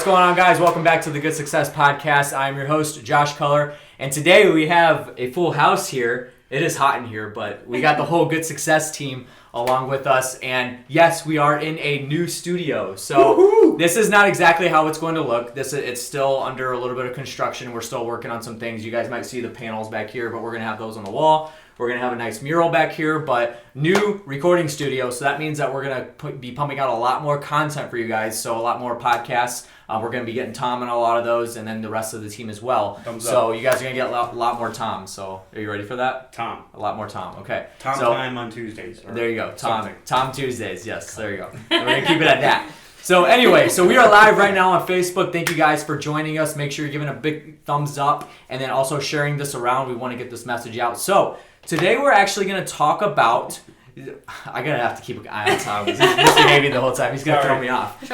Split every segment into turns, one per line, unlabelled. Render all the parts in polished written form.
What's going on, guys? Welcome back to the Good Success Podcast. I'm your host, Josh Culler, and today we have a full house here. It is hot in here, but we got the whole Good Success team along with us, and yes, we are in a new studio. So This is not exactly how it's going to look. It's still under a little bit of construction. We're still working on some things. You guys might see the panels back here, but we're going to have those on the wall. We're going to have a nice mural back here, but new recording studio. So that means that we're going to be pumping out a lot more content for you guys. So a lot more podcasts. We're going to be getting Tom in a lot of those, and then the rest of the team as well. So you guys are going to get a lot more Tom. So are you ready for that?
Tom.
A lot more Tom. Okay.
Tom time on Tuesdays.
There you go. Tom Tuesdays. Yes, there you go. And we're going to keep it at that. So anyway, we are live right now on Facebook. Thank you guys for joining us. Make sure you're giving a big thumbs up and then also sharing this around. We want to get this message out. So today we're actually going to talk about... I'm going to have to keep an eye on Tom. He's misbehaving the whole time. He's going to throw me off.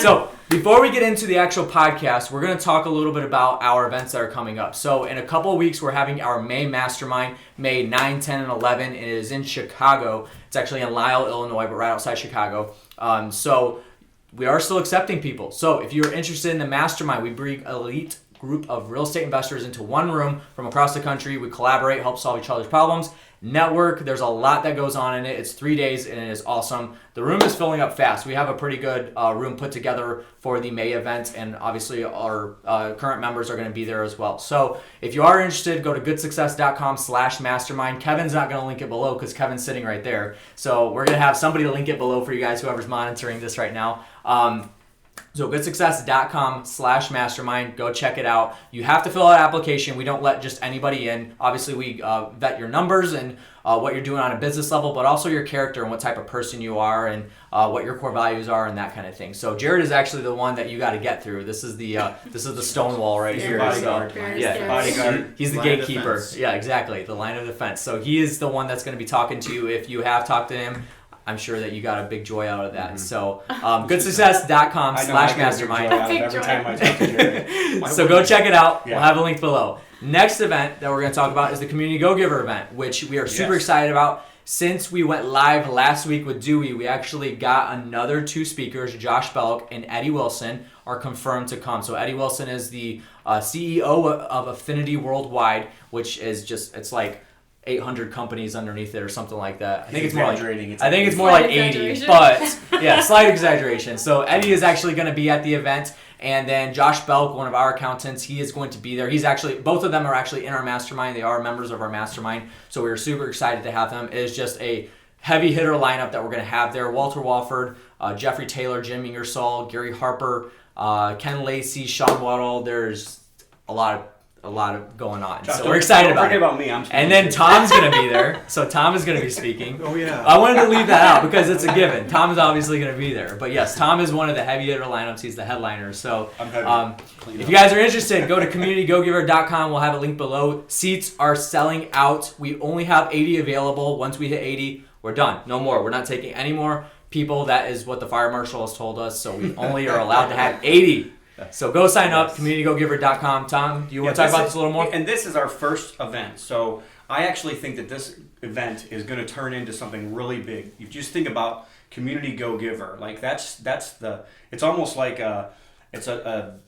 So before we get into the actual podcast, we're going to talk a little bit about our events that are coming up. So in a couple of weeks, we're having our May Mastermind, May 9, 10, and 11. It is in Chicago. It's actually in Lisle, Illinois, but right outside Chicago. So we are still accepting people. So if you're interested in the Mastermind, we bring elite group of real estate investors into one room from across the country. We collaborate, help solve each other's problems. Network, there's a lot that goes on in it. It's 3 days and it is awesome. The room is filling up fast. We have a pretty good room put together for the May event, and obviously our current members are going to be there as well. So if you are interested, go to goodsuccess.com/mastermind. Kevin's not going to link it below because Kevin's sitting right there. So we're going to have somebody to link it below for you guys, whoever's monitoring this right now. So goodsuccess.com/mastermind. Go check it out. You have to fill out an application. We don't let just anybody in. Obviously, we vet your numbers and what you're doing on a business level, but also your character and what type of person you are and what your core values are and that kind of thing. So Jared is actually the one that you got to get through. This is the stone wall right here.
Bodyguard. Bodyguard.
He's the gatekeeper. Yeah, exactly. The line of defense. So he is the one that's going to be talking to you. If you have talked to him, I'm sure that you got a big joy out of that. Mm-hmm. So, goodsuccess.com/mastermind.
Every time I talk to Jerry.
So go check it out. Yeah. We'll have a link below. Next event that we're going to talk about is the Community Go-Giver event, which we are super excited about. Since we went live last week with Dewey, we actually got another 2 speakers, Josh Belk and Eddie Wilson, are confirmed to come. So Eddie Wilson is the CEO of Affinity Worldwide, which is just, it's like 800 companies underneath it or something like that. I think it's more like 80, but yeah, slight exaggeration. So Eddie is actually going to be at the event, and then Josh Belk, one of our accountants, he is going to be there. Both of them are actually in our mastermind. They are members of our mastermind, so we're super excited to have them. It is just a heavy hitter lineup that we're going to have there. Walter Walford, Jeffrey Taylor, Jim Ingersoll, Gary Harper, Ken Lacey, Sean Waddle. There's a lot of going on.
Josh,
so we're excited about it.
Don't forget about me.
And then Tom's going to be there. So Tom is going to be speaking.
Oh, yeah.
I wanted to leave that out because it's a given. Tom is obviously going to be there. But yes, Tom is one of the heavy hitter lineups. He's the headliner. So if you guys are interested, go to communitygogiver.com. We'll have a link below. Seats are selling out. We only have 80 available. Once we hit 80, we're done. No more. We're not taking any more people. That is what the fire marshal has told us. So we only are allowed to have 80. So go sign up, communitygogiver.com. Tom, do you want to talk about this a little more?
And this is our first event. So I actually think that this event is going to turn into something really big. You just think about Community Go-Giver. Like it's almost like it's a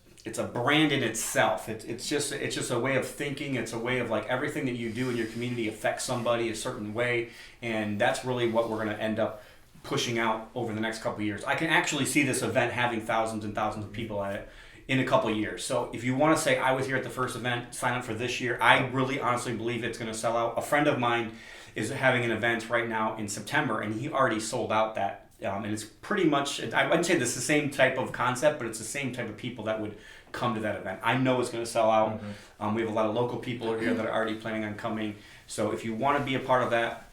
brand in itself. It's just a way of thinking. It's a way of like everything that you do in your community affects somebody a certain way. And that's really what we're going to end up pushing out over the next couple of years. I can actually see this event having thousands and thousands of people at it in a couple of years. So if you want to say, I was here at the first event, sign up for this year. I really honestly believe it's going to sell out. A friend of mine is having an event right now in September, and he already sold out that. And it's pretty much, I wouldn't say this is the same type of concept, but it's the same type of people that would come to that event. I know it's going to sell out. Mm-hmm. We have a lot of local people here that are already planning on coming. So if you want to be a part of that,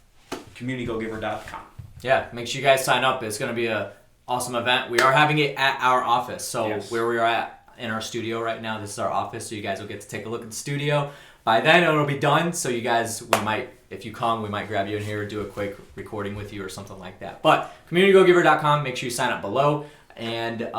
communitygogiver.com.
Yeah, make sure you guys sign up. It's going to be an awesome event. We are having it at our office. So where we are at in our studio right now, this is our office. So you guys will get to take a look at the studio. By then, it'll be done. So you guys, if you come, we might grab you in here and do a quick recording with you or something like that. But communitygogiver.com, make sure you sign up below. And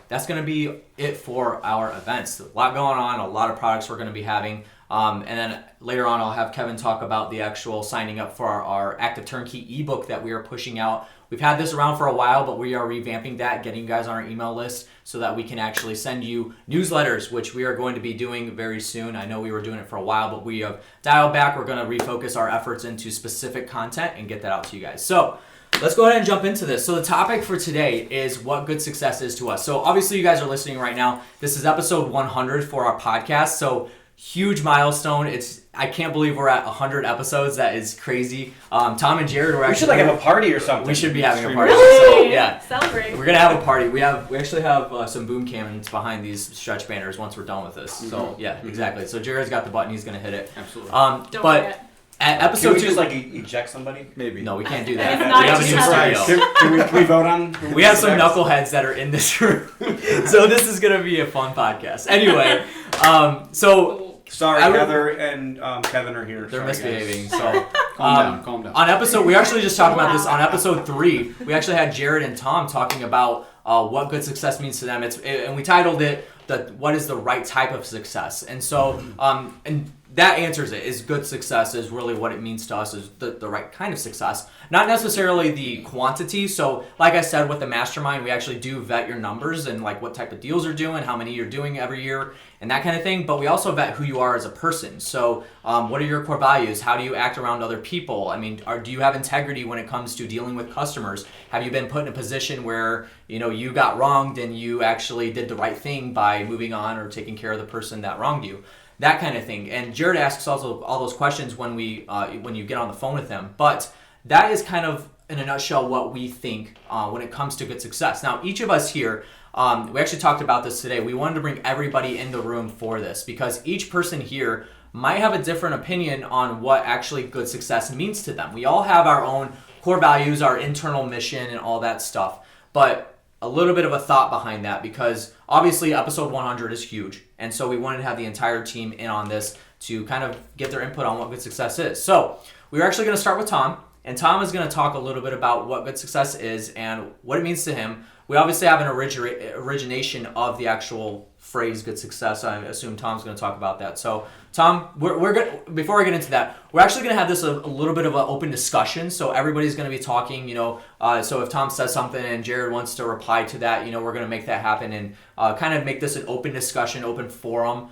that's going to be it for our events. A lot going on, a lot of products we're going to be having. And then later on, I'll have Kevin talk about the actual signing up for our Active Turnkey ebook that we are pushing out. We've had this around for a while, but we are revamping that, getting you guys on our email list so that we can actually send you newsletters, which we are going to be doing very soon. I know we were doing it for a while, but we have dialed back. We're going to refocus our efforts into specific content and get that out to you guys. So let's go ahead and jump into this. So the topic for today is what good success is to us. So obviously you guys are listening right now. This is episode 100 for our podcast. So huge milestone. I can't believe we're at 100 episodes. That is crazy. Tom and Jared were actually...
We should have a party or something.
We should be having a party.
Really?
So, yeah.
Celebrate.
We're going to have a party. We actually have some boom cannons behind these stretch banners once we're done with this. So yeah, exactly. So Jared's got the button. He's going to hit it.
Absolutely.
Don't forget.
At
Can
episode
we
2...
just eject somebody?
Maybe.
No, we can't do that.
It's
We
not
have a new studio.
Can we vote on?
We have some knuckleheads that are in this room. So this is going to be a fun podcast. Anyway,
Sorry, Heather and Kevin are here.
They're
Sorry,
misbehaving.
guys.
So
Calm down.
on episode, we actually just talked about this on episode 3. We actually had Jared and Tom talking about what good success means to them. And we titled it "What is the right type of success?" And so and that answers it. Is good success is really what it means to us is the right kind of success, not necessarily the quantity. So like I said, with the mastermind, we actually do vet your numbers and like what type of deals you're doing, how many you're doing every year, and that kind of thing. But we also vet who you are as a person. So what are your core values? How do you act around other people? I mean, do you have integrity when it comes to dealing with customers? Have you been put in a position where you got wronged and you actually did the right thing by moving on or taking care of the person that wronged you? That kind of thing. And Jared asks also all those questions when you get on the phone with him. But that is kind of, in a nutshell, what we think when it comes to good success. Now, each of us here, we actually talked about this today. We wanted to bring everybody in the room for this because each person here might have a different opinion on what actually good success means to them. We all have our own core values, our internal mission, and all that stuff. But a little bit of a thought behind that because obviously episode 100 is huge. And so we wanted to have the entire team in on this to kind of get their input on what good success is. So we're actually going to start with Tom. And Tom is going to talk a little bit about what good success is and what it means to him. We obviously have an origination of the actual phrase good success. I assume Tom's going to talk about that. So Tom, we're going before I get into that, we're actually going to have this a little bit of an open discussion. So everybody's going to be talking, so if Tom says something and Jared wants to reply to that, we're going to make that happen and kind of make this an open discussion, open forum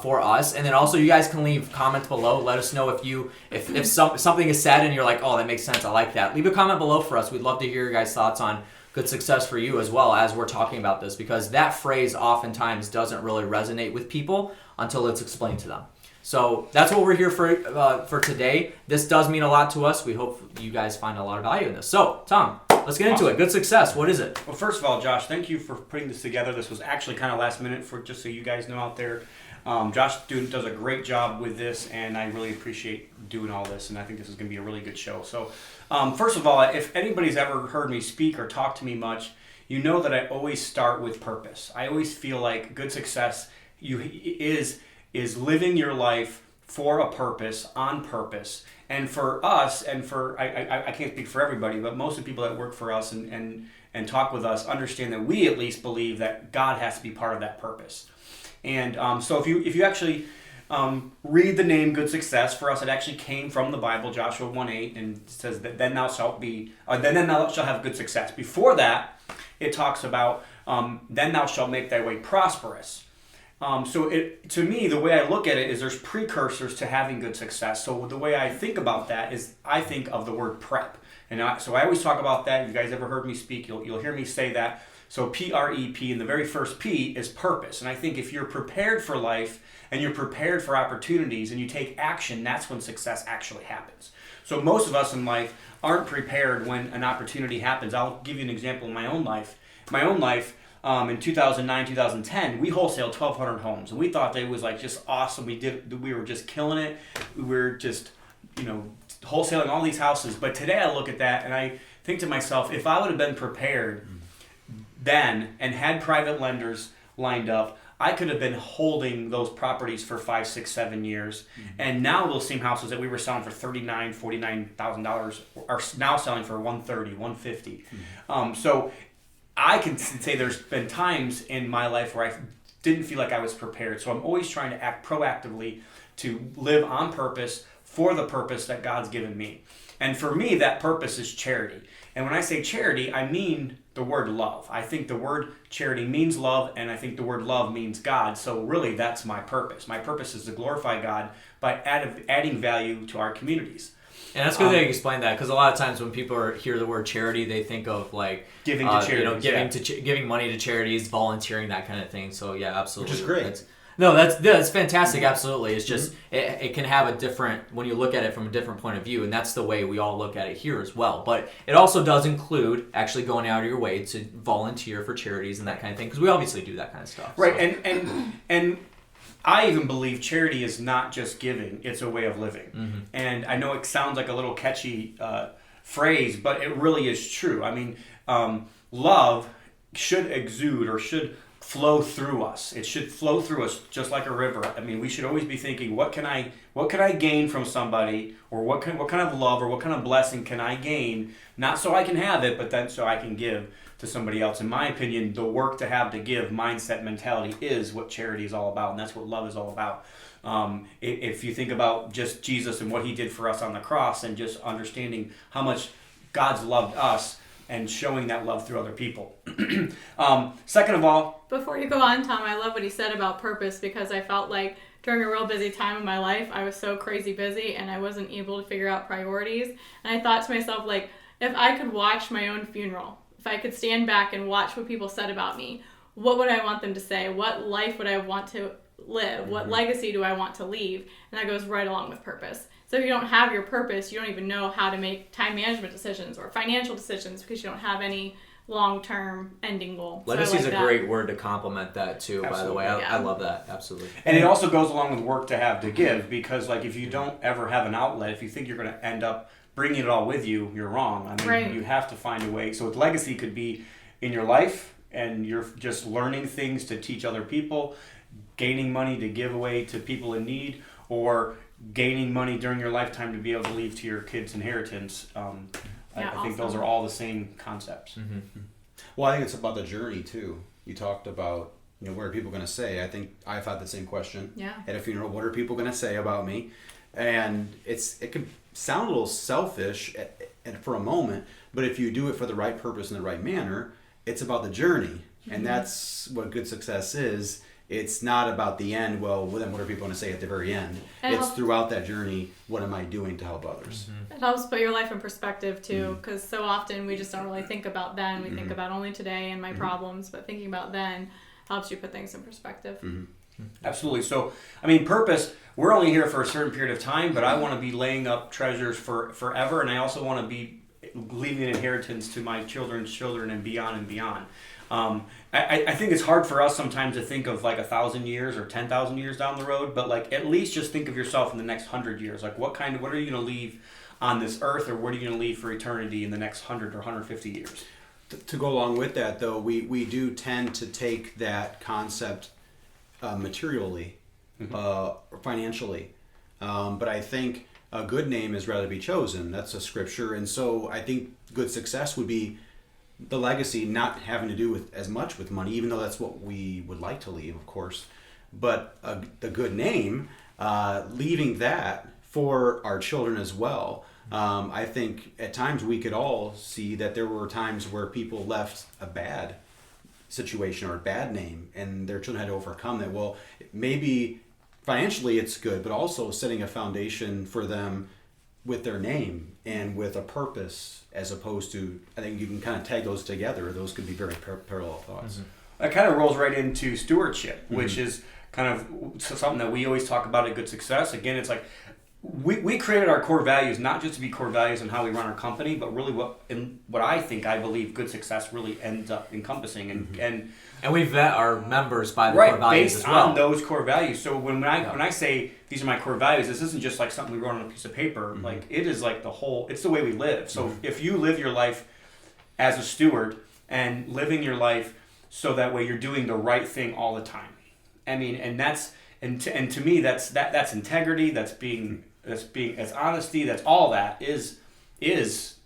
for us. And then also you guys can leave comments below. Let us know if something is said and you're like, oh, that makes sense. I like that. Leave a comment below for us. We'd love to hear your guys' thoughts on good success for you as well as we're talking about this because that phrase oftentimes doesn't really resonate with people until it's explained to them. So that's what we're here for today. This does mean a lot to us. We hope you guys find a lot of value in this. So, Tom, let's get into it. Good success. What is it?
Well, first of all, Josh, thank you for putting this together. This was actually kind of last minute for just so you guys know out there. Josh does a great job with this, and I really appreciate doing all this, and I think this is going to be a really good show. So, first of all, if anybody's ever heard me speak or talk to me much, you know that I always start with purpose. I always feel like good success is living your life for a purpose, on purpose. And for us, and for I can't speak for everybody, but most of the people that work for us and talk with us understand that we at least believe that God has to be part of that purpose. And so if you actually read the name good success, for us it actually came from the Bible, Joshua 1:8, and it says that then thou shalt have good success. Before that, it talks about then thou shalt make thy way prosperous. So to me, the way I look at it is there's precursors to having good success. So the way I think about that is I think of the word prep. And so I always talk about that. If you guys ever heard me speak, you'll hear me say that. So PREP, and the very first P is purpose. And I think if you're prepared for life and you're prepared for opportunities and you take action, that's when success actually happens. So most of us in life aren't prepared when an opportunity happens. I'll give you an example in my own life. In 2009, 2010, we wholesaled 1,200 homes, and we thought that it was like just awesome. We were just killing it. We were just, wholesaling all these houses. But today I look at that and I think to myself, if I would have been prepared then and had private lenders lined up, I could have been holding those properties for 5, 6, 7 years. Mm-hmm. And now those same houses that we were selling for $39,000, $49,000 are now selling for $130,000, $150,000. Mm-hmm. So I can say there's been times in my life where I didn't feel like I was prepared. So I'm always trying to act proactively to live on purpose for the purpose that God's given me. And for me, that purpose is charity. And when I say charity, I mean the word love. I think the word charity means love, and I think the word love means God. So really, that's my purpose. My purpose is to glorify God by adding value to our communities.
And that's good that you explained that, because a lot of times when people hear the word charity, they think of like
giving to charities,
giving money to charities, volunteering, that kind of thing. So yeah, absolutely,
which is great.
That's fantastic. Absolutely, it's just it can have a different, when you look at it from a different point of view, and that's the way we all look at it here as well. But it also does include actually going out of your way to volunteer for charities and that kind of thing, because we obviously do that kind of stuff.
Right,
so.
and I even believe charity is not just giving; it's a way of living.
Mm-hmm.
And I know it sounds like a little catchy phrase, but it really is true. I mean, love should exude or should flow through us. It should flow through us just like a river. I mean, we should always be thinking, what can I gain from somebody, or what kind of love or what kind of blessing can I gain, not so I can have it, but then so I can give to somebody else. In my opinion, the work to have to give mindset mentality is what charity is all about, and that's what love is all about. If you think about just Jesus and what he did for us on the cross, and just understanding how much God's loved us and showing that love through other people. Second of all,
before you go on, Tom, I love what he said about purpose, because I felt like during a real busy time in my life, I was so crazy busy and I wasn't able to figure out priorities. And I thought to myself, like, if I could watch my own funeral, if I could stand back and watch what people said about me, what would I want them to say? What life would I want to live? What legacy do I want to leave? And that goes right along with purpose. So if you don't have your purpose, you don't even know how to make time management decisions or financial decisions, because you don't have any long-term ending goal.
Legacy is a great word to complement that too,
Absolutely.
by the way. I love that. Absolutely.
And it also goes along with work to have to give, because like if you don't ever have an outlet, if you think you're going to end up bringing it all with you, you're wrong. I mean, You have to find a way. So with legacy could be in your life, and you're just learning things to teach other people, gaining money to give away to people in need, or gaining money during your lifetime to be able to leave to your kids' inheritance. I think those are all the same concepts.
Mm-hmm.
Well, I think it's about the journey too. You talked about, what are people going to say? I think I've had the same question at a funeral. What are people going to say about me? And it can sound a little selfish for a moment, but if you do it for the right purpose in the right manner, it's about the journey. And that's what good success is. It's not about the end, well, then what are people going to say at the very end? It's throughout that journey, what am I doing to help others?
Mm-hmm. It helps put your life in perspective, too, because so often we just don't really think about then. We think about only today and my problems, but thinking about then helps you put things in perspective.
Absolutely. So, I mean, purpose, we're only here for a certain period of time, but I want to be laying up treasures for forever, and I also want to be leaving an inheritance to my children's children and beyond and beyond. I think it's hard for us sometimes to think of like 1,000 years or 10,000 years down the road, but like at least just think of yourself in the next 100 years. Like what are you going to leave on this earth, or what are you going to leave for eternity in the next 100 or 150 years?
To go along with that, though, we do tend to take that concept materially, or financially, but I think a good name is rather be chosen. That's a scripture, and so I think good success would be the legacy not having to do with as much with money, even though that's what we would like to leave, of course, but the good name, leaving that for our children as well. I think at times we could all see that there were times where people left a bad situation or a bad name, and their children had to overcome that. Well, maybe financially it's good, but also setting a foundation for them with their name and with a purpose, as opposed to, I think you can kind of tag those together. Those could be very parallel thoughts.
Mm-hmm. That kind of rolls right into stewardship, which is kind of something that we always talk about at Good Success. Again, it's like we created our core values not just to be core values in how we run our company, but really what I believe good success really ends up encompassing. And
we vet our members by the core values
based
as well.
on those core values. So when I say these are my core values, this isn't just like something we wrote on a piece of paper. Like it is like it's the way we live. So if you live your life as a steward and living your life so that way you're doing the right thing all the time. I mean, and to me that's integrity, that's being as honesty, that's all that is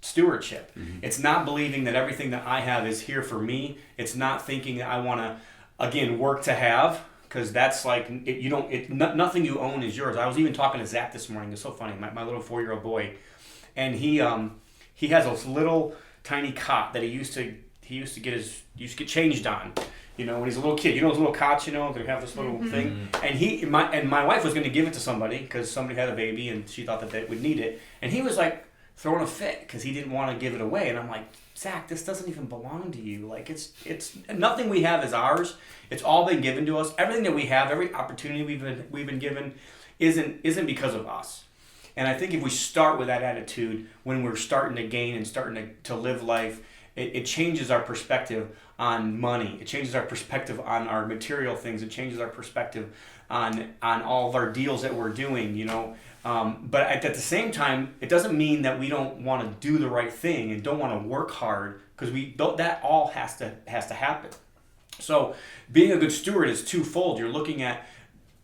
stewardship. It's not believing that everything that I have is here for me. It's not thinking that I want to, again, work to have, because that's like nothing you own is yours. I was even talking to Zach this morning. It's so funny. My little 4-year-old boy, and he has a little tiny cot that he used to get changed on. You know, when he's a little kid, those little cots, they have this little thing. And my wife was going to give it to somebody because somebody had a baby and she thought that they would need it. And he was like throwing a fit because he didn't want to give it away. And I'm like, Zach, this doesn't even belong to you. Like it's nothing we have is ours. It's all been given to us. Everything that we have, every opportunity we've been given, isn't because of us. And I think if we start with that attitude when we're starting to gain and starting to live life, it changes our perspective on money. It changes our perspective on our material things. It changes our perspective on all of our deals that we're doing, But at the same time, it doesn't mean that we don't want to do the right thing and don't want to work hard, because that all has to happen. So being a good steward is twofold. You're looking at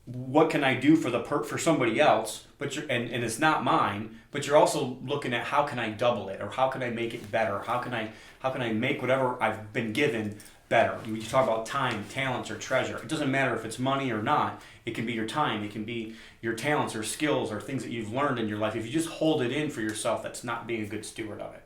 what can I do for somebody else, and it's not mine, but you're also looking at how can I double it, or how can I make it better? How can I make whatever I've been given better? You talk about time, talents, or treasure. It doesn't matter if it's money or not. It can be your time. It can be your talents or skills or things that you've learned in your life. If you just hold it in for yourself, that's not being a good steward of it.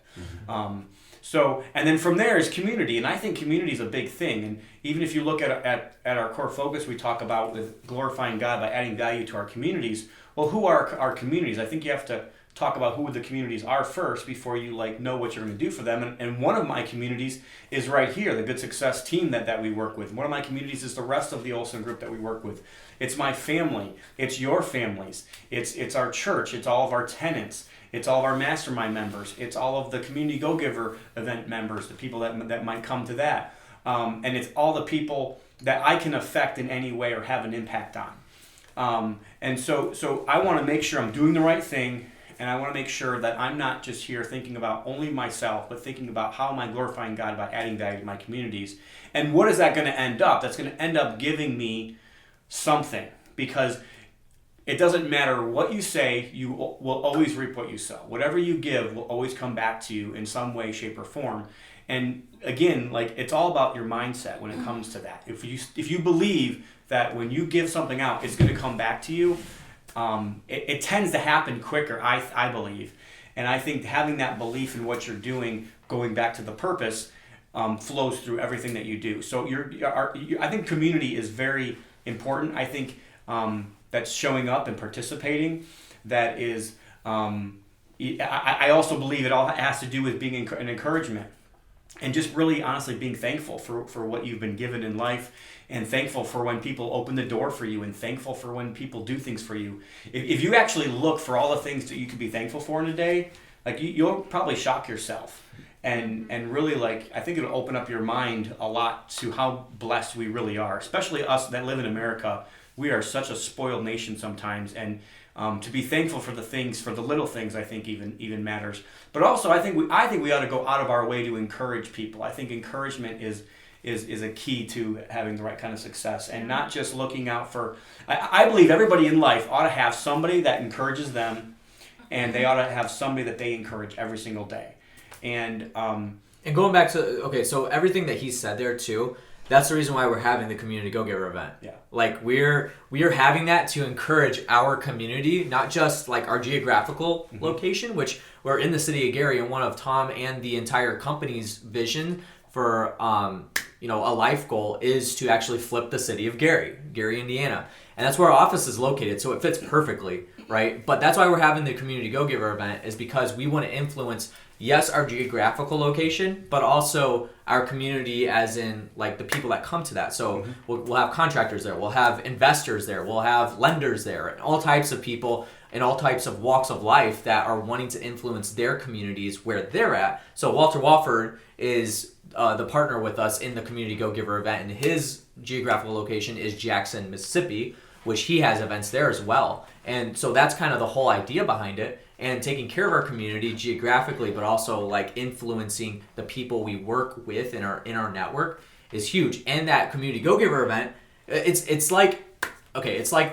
And then from there is community, and I think community is a big thing. And even if you look at our core focus, we talk about with glorifying God by adding value to our communities. Well, who are our communities? I think you have to talk about who the communities are first before you know what you're going to do for them. And one of my communities is right here, the Good Success team that we work with. One of my communities is the rest of the Olsen group that we work with. It's my family. It's your families. It's our church. It's all of our tenants. It's all of our mastermind members. It's all of the Community Go-Giver event members, the people that might come to that. And it's all the people that I can affect in any way or have an impact on. And so I want to make sure I'm doing the right thing, and I want to make sure that I'm not just here thinking about only myself, but thinking about how am I glorifying God by adding value to my communities. And what is that going to end up? That's going to end up giving me something, because it doesn't matter what you say, you will always reap what you sow. Whatever you give will always come back to you in some way, shape, or form. And again, it's all about your mindset when it comes to that. If you believe that when you give something out, it's going to come back to you, it tends to happen quicker, I believe. And I think having that belief in what you're doing, going back to the purpose, flows through everything that you do. So I think community is very important. I think that's showing up and participating. That is, I also believe it all has to do with being an encouragement. And just really honestly being thankful for what you've been given in life, and thankful for when people open the door for you, and thankful for when people do things for you. If you actually look for all the things that you could be thankful for in a day, you'll probably shock yourself. And really I think it'll open up your mind a lot to how blessed we really are, especially us that live in America. We are such a spoiled nation sometimes, and to be thankful for the little things, I think even matters. But also, I think we ought to go out of our way to encourage people. I think encouragement is a key to having the right kind of success, and not just looking out for. I believe everybody in life ought to have somebody that encourages them, and they ought to have somebody that they encourage every single day. And
going back to so everything that he said there too. That's the reason why we're having the Community Go-Giver event. Yeah. We are having that to encourage our community, not just our geographical location, which we're in the city of Gary, and one of Tom and the entire company's vision for a life goal is to actually flip the city of Gary, Indiana. And that's where our office is located, so it fits perfectly, right? But that's why we're having the Community Go-Giver event, is because we want to influence, yes, our geographical location, but also our community, as in the people that come to that. So we'll have contractors there, we'll have investors there, we'll have lenders there, and all types of people in all types of walks of life that are wanting to influence their communities where they're at. So Walter Walford is the partner with us in the Community Go-Giver event, and his geographical location is Jackson, Mississippi, which he has events there as well. And so that's kind of the whole idea behind it, and taking care of our community geographically, but also influencing the people we work with in our network is huge. And that Community Go-Giver event, it's like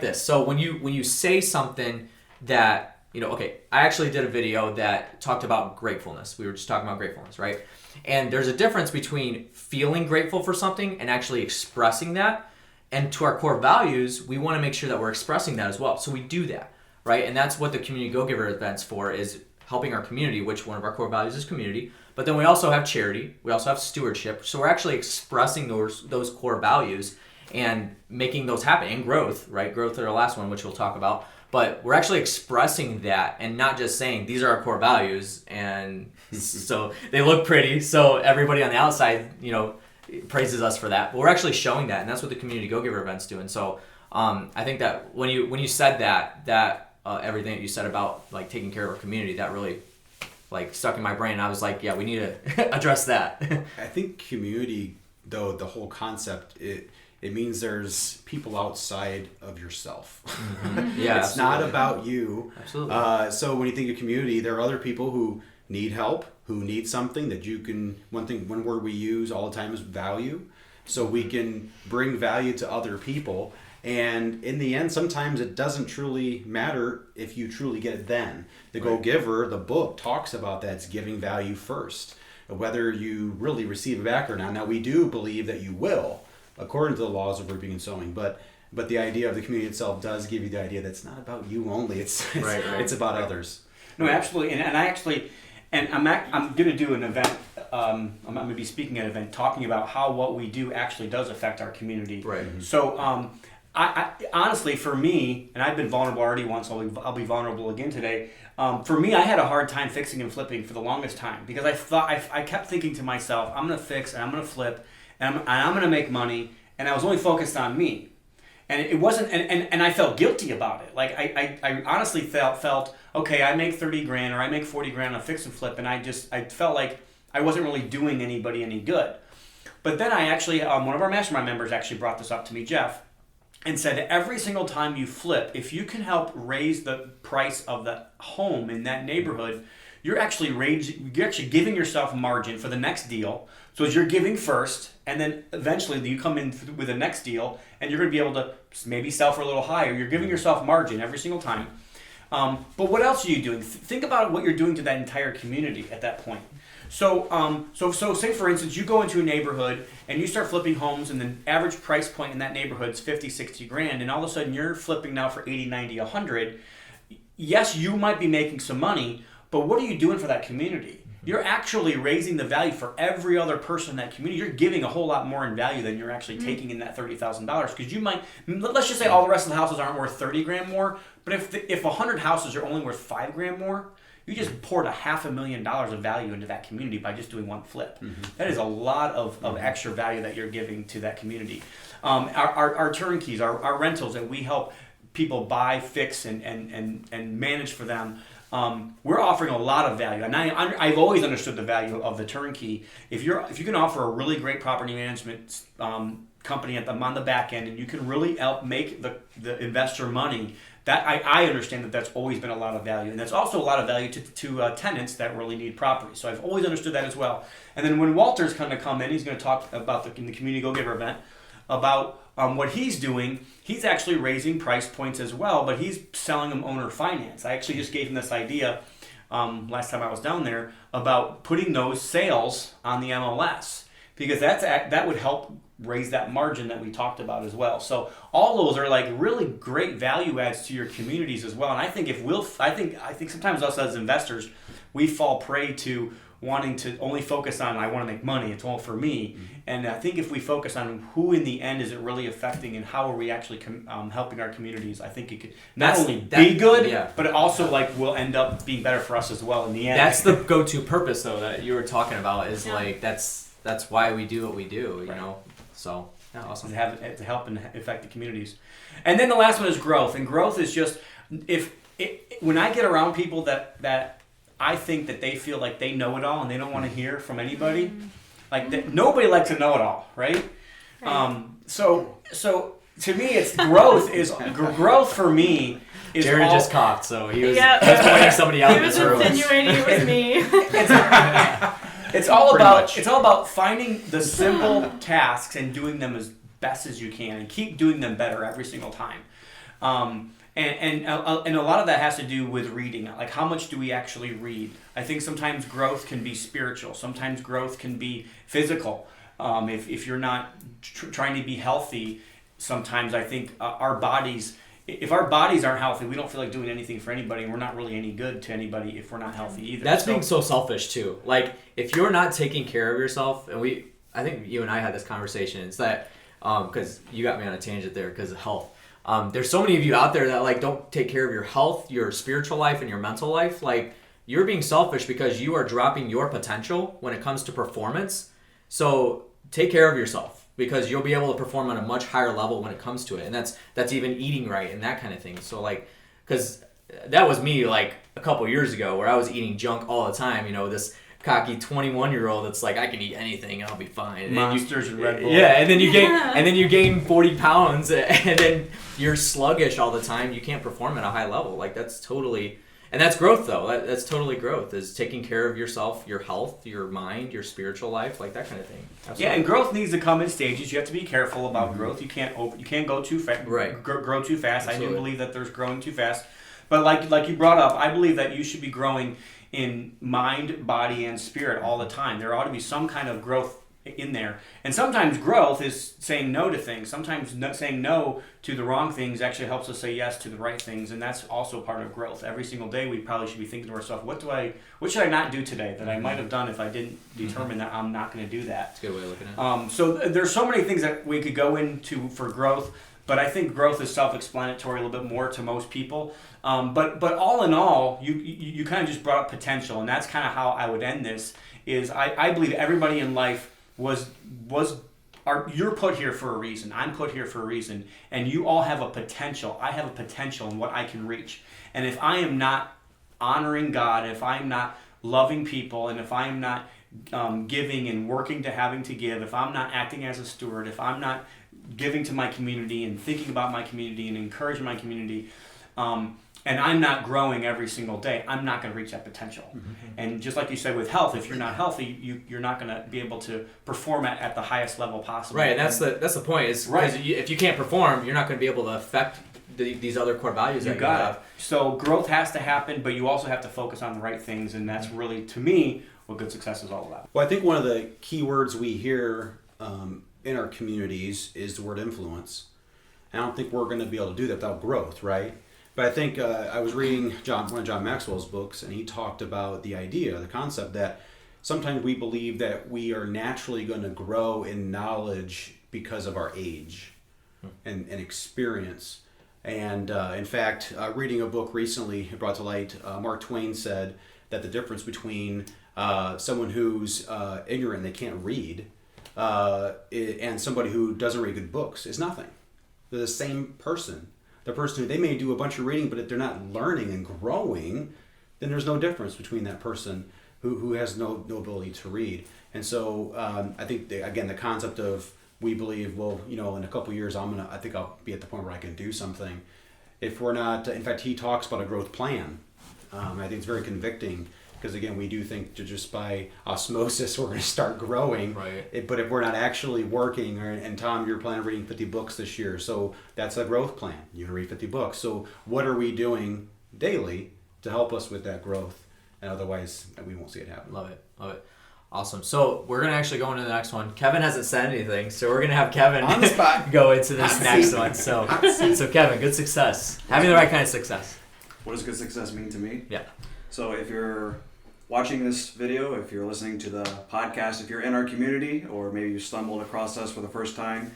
this. So when you say something that, I actually did a video that talked about gratefulness. We were just talking about gratefulness, right? And there's a difference between feeling grateful for something and actually expressing that. And to our core values, we want to make sure that we're expressing that as well. So we do that, right? And that's what the Community Go-Giver event's for, is helping our community, which one of our core values is community. But then we also have charity. We also have stewardship. So we're actually expressing those core values and making those happen. And growth, right? Growth is our last one, which we'll talk about. But we're actually expressing that and not just saying these are our core values and so they look pretty. So everybody on the outside, praises us for that. But we're actually showing that, and that's what the Community Go-Giver event's doing. So I think that when you said that everything that you said about like taking care of our community, that really like stuck in my brain. I was like, yeah, we need to address that.
I think community, though, the whole concept, it means there's people outside of yourself.
Mm-hmm. Yeah,
it's not about you.
Absolutely.
So when you think of community, there are other people who need help, who need something that you can. One word we use all the time is value. So we can bring value to other people. And in the end, sometimes it doesn't truly matter if you truly get it then. The Go-Giver, the book, talks about that. It's giving value first, whether you really receive it back or not. Now, we do believe that you will, according to the laws of reaping and sowing. But the idea of the community itself does give you the idea that it's not about you only. It's about others.
No, absolutely. And I'm going to do an event. I'm going to be speaking at an event talking about how what we do actually does affect our community.
Right.
Mm-hmm.
So I honestly, for me, and I've been vulnerable already once, I'll be vulnerable again today. For me, I had a hard time fixing and flipping for the longest time because I kept thinking to myself, I'm going to fix and I'm going to flip and I'm going to make money, and I was only focused on me. And it wasn't, and I felt guilty about it. Like I honestly felt okay, I make 30 grand or I make 40 grand on fix and flip, and I felt like I wasn't really doing anybody any good. But then I actually, one of our mastermind members actually brought this up to me, Jeff, and said every single time you flip, if you can help raise the price of the home in that neighborhood, you're actually giving yourself margin for the next deal. So as you're giving first, and then eventually you come in with the next deal, and you're going to be able to maybe sell for a little higher. You're giving yourself margin every single time. But what else are you doing? Think about what you're doing to that entire community at that point. So say for instance, you go into a neighborhood and you start flipping homes, and the average price point in that neighborhood is 50, 60 grand, and all of a sudden you're flipping now for 80, 90, 100. Yes, you might be making some money, but what are you doing for that community? You're actually raising the value for every other person in that community. You're giving a whole lot more in value than you're actually taking in that $30,000. Because you might, let's just say all the rest of the houses aren't worth 30 grand more, but if 100 houses are only worth 5 grand more, you just poured $500,000 of value into that community by just doing one flip. Mm-hmm. That is a lot of extra value that you're giving to that community. Our turnkeys, our rentals that we help people buy, fix, and manage for them. We're offering a lot of value, and I've always understood the value of the turnkey. If you can offer a really great property management company on the back end, and you can really help make the investor money, that I understand that's always been a lot of value, and that's also a lot of value to tenants that really need property. So I've always understood that as well. And then when Walter's going to come in, he's going to talk about in the Community Go-Giver event about what he's doing. He's actually raising price points as well, but he's selling them owner finance. I actually just gave him this idea last time I was down there about putting those sales on the MLS, because that would help raise that margin that we talked about as well. So all those are like really great value adds to your communities as well. And I think I think sometimes us as investors, we fall prey to wanting to only focus on, I want to make money, it's all for me. Mm-hmm. And I think if we focus on who in the end is it really affecting and how are we actually helping our communities, I think it could not only be good, but it also will end up being better for us as well in the end.
That's the go-to purpose though that you were talking about is that's why we do what we do, you know. So awesome.
To help and affect the communities. And then the last one is growth. And growth is just when I get around people that I think that they feel like they know it all and they don't want to hear from anybody. Nobody likes to know it all, right? So to me, it's growth is growth for me. Is
Jared just coughed, so he was pointing somebody out in this room.
He was insinuating it was me.
It's all about finding the simple tasks and doing them as best as you can, and keep doing them better every single time. And a lot of that has to do with reading. Like, how much do we actually read? I think sometimes growth can be spiritual. Sometimes growth can be physical. If you're not trying to be healthy, sometimes I think our bodies, if our bodies aren't healthy, we don't feel like doing anything for anybody, and we're not really any good to anybody if we're not healthy either.
That's being so selfish too. Like if you're not taking care of yourself, and I think you and I had this conversation. It's that because you got me on a tangent there because of health. There's so many of you out there that like don't take care of your health, your spiritual life, and your mental life. Like you're being selfish because you are dropping your potential when it comes to performance. So take care of yourself, because you'll be able to perform on a much higher level when it comes to it. And that's even eating right and that kind of thing. So like, because that was me like a couple years ago where I was eating junk all the time, this cocky 21-year-old that's like, I can eat anything, I'll be fine. And
Monsters and Red Bull.
Yeah, and then you gain 40 pounds and then you're sluggish all the time. You can't perform at a high level. Like that's totally, and that's growth though. That's totally growth, is taking care of yourself, your health, your mind, your spiritual life, like that kind of thing. Absolutely.
Yeah, and growth needs to come in stages. You have to be careful about growth. You can't go too fast.
Right.
Grow too fast.
Absolutely.
I do believe that there's growing too fast. But like you brought up, I believe that you should be growing in mind, body, and spirit all the time. There ought to be some kind of growth in there. And sometimes growth is saying no to things. Sometimes saying no to the wrong things actually helps us say yes to the right things, and that's also part of growth. Every single day we probably should be thinking to ourselves, what should I not do today that I might have done if I didn't determine that I'm not going to do that.
That's a good way of looking at it.
So there's so many things that we could go into for growth, but I think growth is self-explanatory a little bit more to most people. But all in all, you kind of just brought up potential, and that's kind of how I would end this. Is I believe everybody in life you're put here for a reason. I'm put here for a reason, and you all have a potential. I have a potential in what I can reach, and if I am not honoring God, if I'm not loving people, and if I'm not giving and working to having to give, if I'm not acting as a steward, if I'm not giving to my community and thinking about my community and encouraging my community, and I'm not growing every single day, I'm not going to reach that potential. Mm-hmm. And just like you said with health, if you're not healthy, you're not going to be able to perform at the highest level possible.
Right, and that's the point. Is right. If you can't perform, you're not going to be able to affect these other core values that you have.
So growth has to happen, but you also have to focus on the right things, and that's really, to me, what good success is all about.
Well, I think one of the key words we hear in our communities is the word influence. And I don't think we're going to be able to do that without growth, right? But I think I was reading one of John Maxwell's books, and he talked about the concept that sometimes we believe that we are naturally going to grow in knowledge because of our age and experience. And in fact, reading a book recently brought to light, Mark Twain said that the difference between someone who's ignorant and they can't read and somebody who doesn't read good books is nothing. They're the same person. The person who, they may do a bunch of reading, but if they're not learning and growing, then there's no difference between that person who has no ability to read. And so I think, the concept of, we believe, well, in a couple of years, I think I'll be at the point where I can do something. If we're not, in fact, he talks about a growth plan. I think it's very convicting, because again, we do think to just by osmosis we're going to start growing.
Right.
But if we're not actually working, and Tom, you're planning on reading 50 books this year, so that's a growth plan. You're going to read 50 books. So what are we doing daily to help us with that growth? And otherwise, we won't see it happen.
Love it. Awesome. So we're going to actually go into the next one. Kevin hasn't said anything, so we're going to have Kevin
on the spot
go into this next one. So Kevin, good success. Having the right kind of success.
What does good success mean to me?
Yeah.
So if you're watching this video, if you're listening to the podcast, if you're in our community, or maybe you stumbled across us for the first time,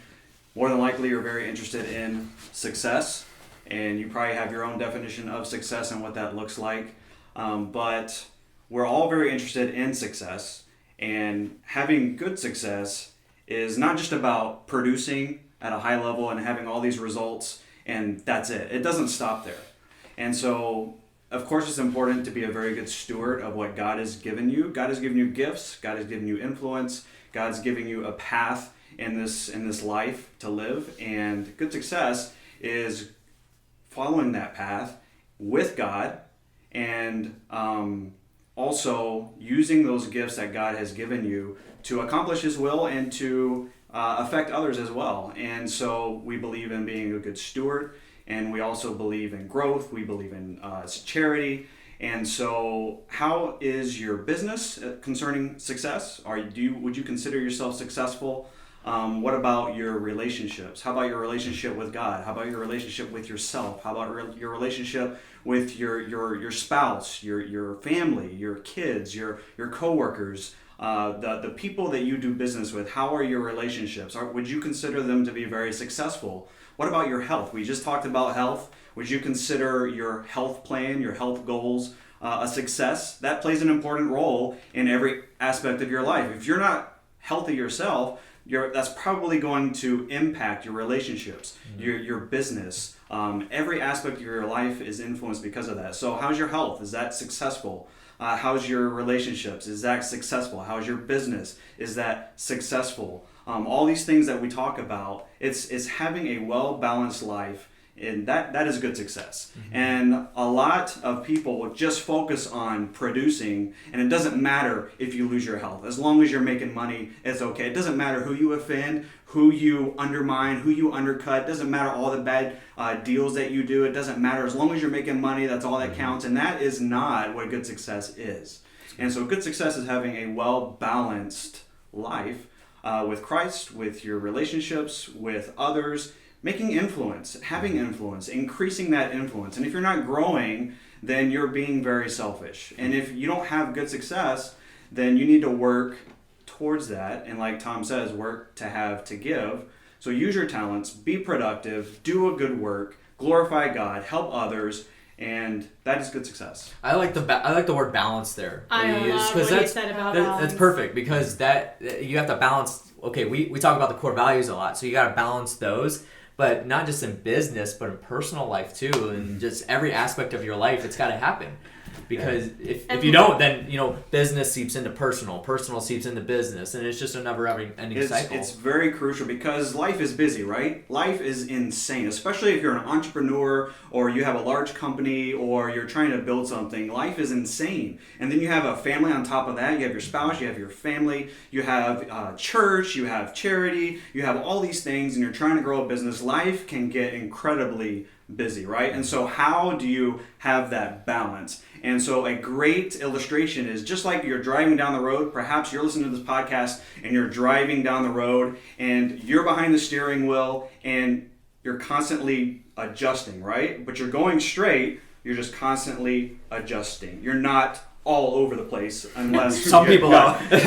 more than likely you're very interested in success, and you probably have your own definition of success and what that looks like. But we're all very interested in success, and having good success is not just about producing at a high level and having all these results and that's it. It doesn't stop there. And so, of course, it's important to be a very good steward of what God has given you. God has given you gifts. God has given you influence. God's giving you a path in this life to live. And good success is following that path with God, and also using those gifts that God has given you to accomplish His will and to affect others as well. And so we believe in being a good steward. And we also believe in growth. We believe in charity. And so, how is your business concerning success? Would you consider yourself successful? What about your relationships? How about your relationship with God? How about your relationship with yourself? How about your relationship with your spouse, your family, your kids, your coworkers, the people that you do business with? How are your relationships? Would you consider them to be very successful? What about your health? We just talked about health. Would you consider your health plan, your health goals, a success? That plays an important role in every aspect of your life. If you're not healthy yourself, that's probably going to impact your relationships, your business. Every aspect of your life is influenced because of that. So how's your health? Is that successful? How's your relationships? Is that successful? How's your business? Is that successful? All these things that we talk about, it's having a well-balanced life, and that is good success. And a lot of people just focus on producing, and it doesn't matter if you lose your health. As long as you're making money, it's okay. It doesn't matter who you offend, who you undermine, who you undercut. It doesn't matter all the bad deals that you do. It doesn't matter. As long as you're making money, that's all that counts. And that is not what good success is. And so good success is having a well-balanced life with Christ, with your relationships, with others, making influence, having influence, increasing that influence. And if you're not growing, then you're being very selfish. And if you don't have good success, then you need to work towards that. And like Tom says, work to have to give. So use your talents, be productive, do a good work, glorify God, help others, and that is good success.
I like the word balance there.
I love what you said about balance.
That's perfect, because that you have to balance. Okay, we talk about the core values a lot, so you got to balance those. But not just in business, but in personal life too, and just every aspect of your life, it's got to happen. Because if you don't, then business seeps into personal seeps into business, and it's just a never-ending cycle.
It's very crucial because life is busy, right? Life is insane, especially if you're an entrepreneur or you have a large company or you're trying to build something. Life is insane, and then you have a family on top of that. You have your spouse, you have your family, you have church, you have charity, you have all these things, and you're trying to grow a business. Life can get incredibly busy, right? And so how do you have that balance? And so a great illustration is just like you're driving down the road. Perhaps you're listening to this podcast and you're driving down the road and you're behind the steering wheel and you're constantly adjusting, right? But you're going straight. You're just constantly adjusting. You're not all over the place unless
some people are.
It's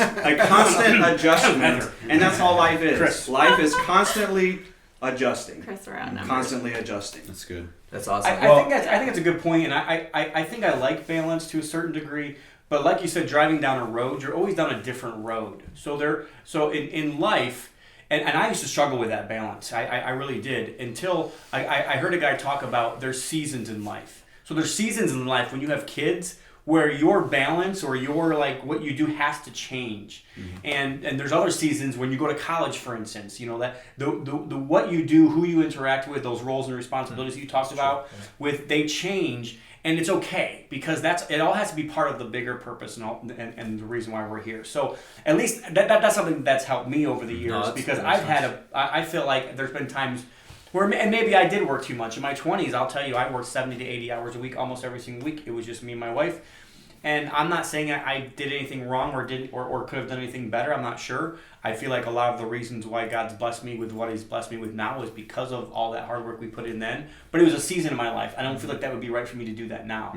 a constant adjustment, and that's all life is.
Chris.
Life is constantly adjusting.
Chris, we're outnumbered.
Constantly adjusting.
That's good.
That's awesome.
I think that's a good point, and I think I like balance to a certain degree. But like you said, driving down a road, you're always down a different road. So in life. And I used to struggle with that balance. I really did, until I heard a guy talk about there's seasons in life. So there's seasons in life when you have kids where your balance or your what you do has to change. Mm-hmm. And there's other seasons when you go to college, for instance, that the what you do, who you interact with, those roles and responsibilities you talked about they change. And it's okay, because it all has to be part of the bigger purpose and the reason why we're here. So at least that's something that's helped me over the years, because I feel like there's been times where, and maybe I did work too much. In my 20s, I'll tell you, I worked 70 to 80 hours a week, almost every single week. It was just me and my wife. And I'm not saying I did anything wrong or could have done anything better. I'm not sure. I feel like a lot of the reasons why God's blessed me with what He's blessed me with now is because of all that hard work we put in then. But it was a season in my life. I don't feel like that would be right for me to do that now.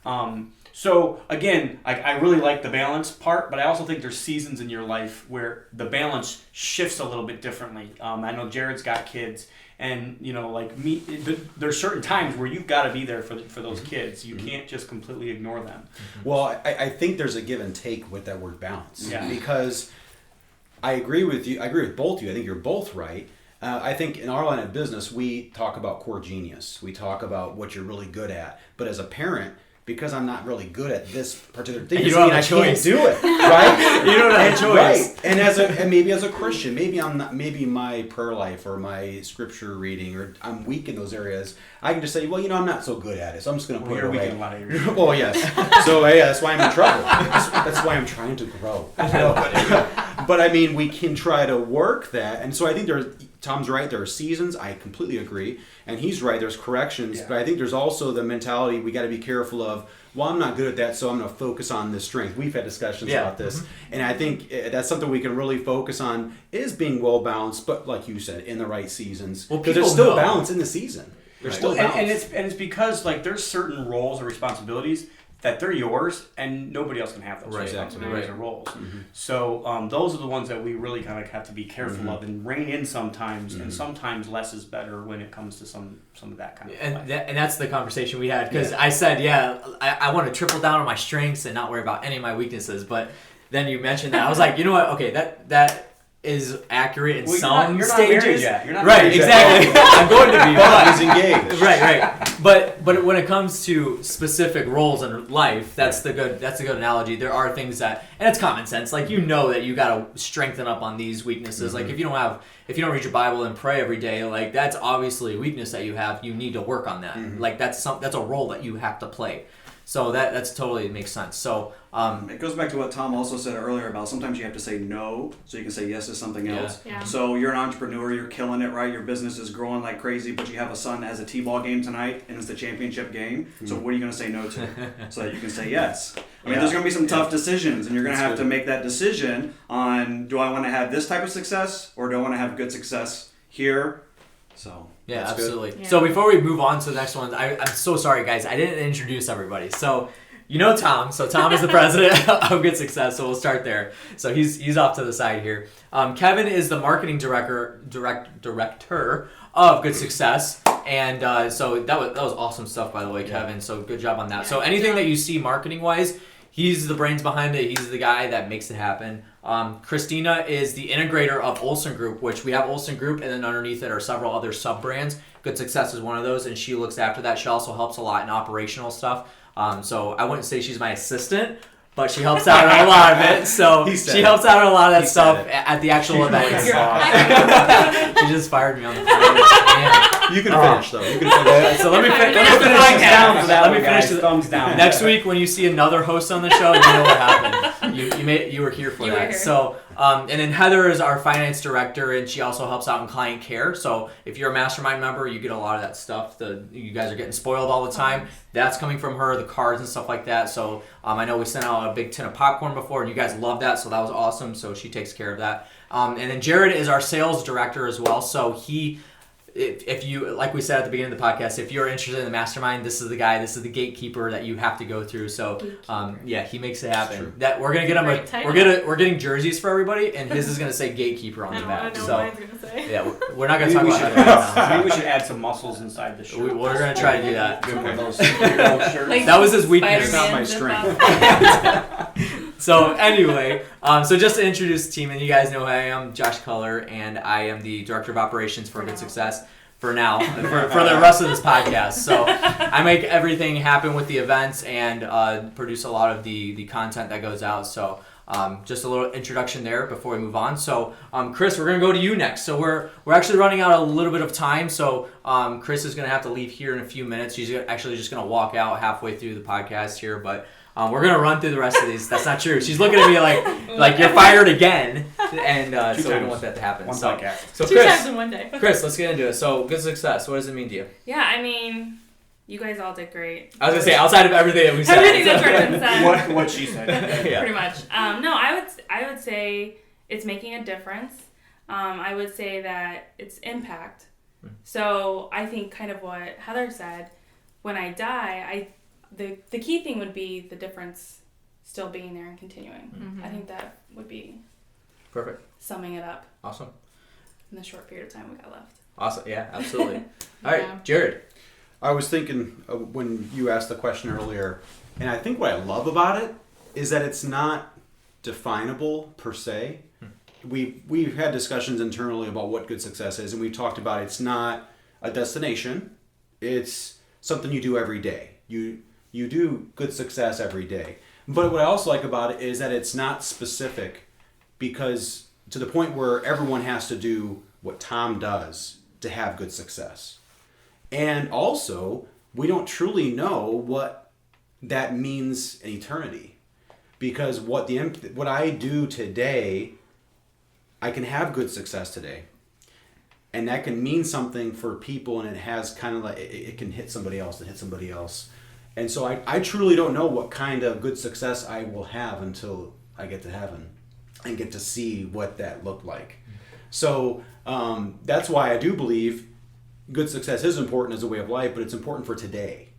Mm-hmm. So again, I really like the balance part, but I also think there's seasons in your life where the balance shifts a little bit differently. I know Jared's got kids. And like me, there's certain times where you've got to be there for those kids. You can't just completely ignore them.
Well, I think there's a give and take with that word balance. Yeah. Because I agree with you. I agree with both of you. I think you're both right. I think in our line of business, we talk about core genius. We talk about what you're really good at. But as a parent, because I'm not really good at this particular thing,
you don't have a
choice. Can't do it, right?
You don't have a choice,
right? And maybe as a Christian, maybe I'm not. Maybe my prayer life or my scripture reading, or I'm weak in those areas. I can just say, well, I'm not so good at it, so I'm just going to put it away.
Weak in a lot of areas.
Well, yes. So that's why I'm in trouble. That's why I'm trying to grow. But I mean, we can try to work that, and so I think Tom's right. There are seasons. I completely agree, and he's right. There's corrections,
Yeah.
but I think there's also the mentality we got to be careful of. Well, I'm not good at that, so I'm going to focus on this strength. We've had discussions about this, and I think that's something we can really focus on is being well balanced, but like you said, in the right seasons.
Well,
Because there's
people
still
know.
balance in the season. There's still
Well,
balance.
and it's because like there's certain roles or responsibilities that they're yours and nobody else can have those
Right,
responsibilities
exactly.
or roles. So those are the ones that we really kind of have to be careful of and rein in sometimes, and sometimes less is better when it comes to some of that kind of
And
stuff.
and that's the conversation we had because I said, I want to triple down on my strengths and not worry about any of my weaknesses. But then you mentioned that I was like, you know what? Okay, that is accurate in
Well,
some
you're not
stages.
married yet. You're not
right,
married yet.
exactly. I'm going to be,
But
but
he's engaged.
right. But when it comes to specific roles in life, that's a good analogy. There are things that, and it's common sense. Like you know that you got to strengthen up on these weaknesses. Like if you don't read your Bible and pray every day, like that's obviously a weakness that you have. You need to work on that. Like that's a role that you have to play. So that's totally makes sense. So
It goes back to what Tom also said earlier about sometimes you have to say no so you can say yes to something else.
Yeah.
So you're an entrepreneur, you're killing it, right? Your business is growing like crazy, but you have a son that has a t-ball game tonight and it's the championship game. So what are you going to say no to so that you can say yes? I mean, there's going to be some tough decisions, and you're going to have to make that decision on, do I want to have this type of success or do I want to have good success here? So
yeah,
That's good.
absolutely.
Yeah.
So before we move on to the next one, I'm so sorry, guys. I didn't introduce everybody. So you know Tom. So Tom is the president of Good Success. So we'll start there. So he's off to the side here. Kevin is the marketing director of Good Success. And so that was awesome stuff, by the way, Kevin. So good job on that.
Yeah,
So
good
anything
job.
that you see marketing-wise, he's the brains behind it. He's the guy that makes it happen. Christina is the integrator of Olsen Group, which we have Olsen Group, and then underneath it are several other sub-brands. Good Success is one of those, and she looks after that. She also helps a lot in operational stuff. So I wouldn't say she's my assistant, but she helps out on a lot of it. So
He said
she
it.
helps out on a lot of that
He said
stuff
it.
at the actual events. She just fired me on the phone. Man.
You can finish, though. You can finish.
So let me finish
Thumbs
this
down
down.
for that
Let
one,
me finish
guys.
this.
Thumbs down.
Next week, when you see another host on the show, you know what happened. You were here for
You were
that.
here.
So, and then Heather is our finance director, and she also helps out in client care. So, if you're a mastermind member, you get a lot of that stuff. You guys are getting spoiled all the time. That's coming from her, the cards and stuff like that. So, I know we sent out a big tin of popcorn before, and you guys love that. So that was awesome. So she takes care of that. And then Jared is our sales director as well. So if you, like we said at the beginning of the podcast, if you're interested in the mastermind, this is the guy, this is the gatekeeper that you have to go through. So, he makes it happen. That we're gonna get him
Great title.
we're getting jerseys for everybody, and his is gonna say gatekeeper on
I
the
don't want
back.
to know
So
what mine's going to say.
yeah, we're not gonna
Maybe
talk
we
about
should
that right now.
maybe we should add some muscles inside the shirt.
We're gonna try to do that.
Give one of those superhero shirts.
Like
That was his weakness.
It's not my
Spider-Man
strength.
zip-up.
So anyway, so just to introduce the team, and you guys know who I am, Josh Culler, and I am the director of operations for Good Success for now, for the rest of this podcast. So I make everything happen with the events and produce a lot of the content that goes out. So just a little introduction there before we move on. So Chris, we're gonna go to you next. So we're actually running out a little bit of time. So Chris is gonna have to leave here in a few minutes. She's actually just gonna walk out halfway through the podcast here, but. We're gonna run through the rest of these. That's not true. She's looking at me like you're fired again, and so we don't want that to happen.
One
So,
podcast.
so
Two times
Chris,
in one day.
let's get into it. So, Good Success. What does it mean to you?
Yeah, I mean, you guys all did great.
I was gonna say outside of everything that we said.
Everything that's already been said.
What she said.
Yeah.
Pretty much. No, I would say it's making a difference. I would say that it's impact. So I think kind of what Heather said, when I die, the key thing would be the difference still being there and continuing.
Mm-hmm.
I think that would be
Perfect.
summing it up
Awesome.
in the short period of time we got left.
Awesome. Yeah, absolutely. All right,
Yeah.
Jared.
I was thinking when you asked the question earlier, and I think what I love about it is that it's not definable per se. We've had discussions internally about what good success is, and we've talked about it's not a destination. It's something you do every day. You do good success every day. But what I also like about it is that it's not specific, because to the point where everyone has to do what Tom does to have good success. And also, we don't truly know what that means in eternity, because what I do today, I can have good success today. and that can mean something for people, and it has kind of like it can hit somebody else and so I truly don't know what kind of good success I will have until I get to heaven and get to see what that looked like. So that's why I do believe good success is important as a way of life, but it's important for today.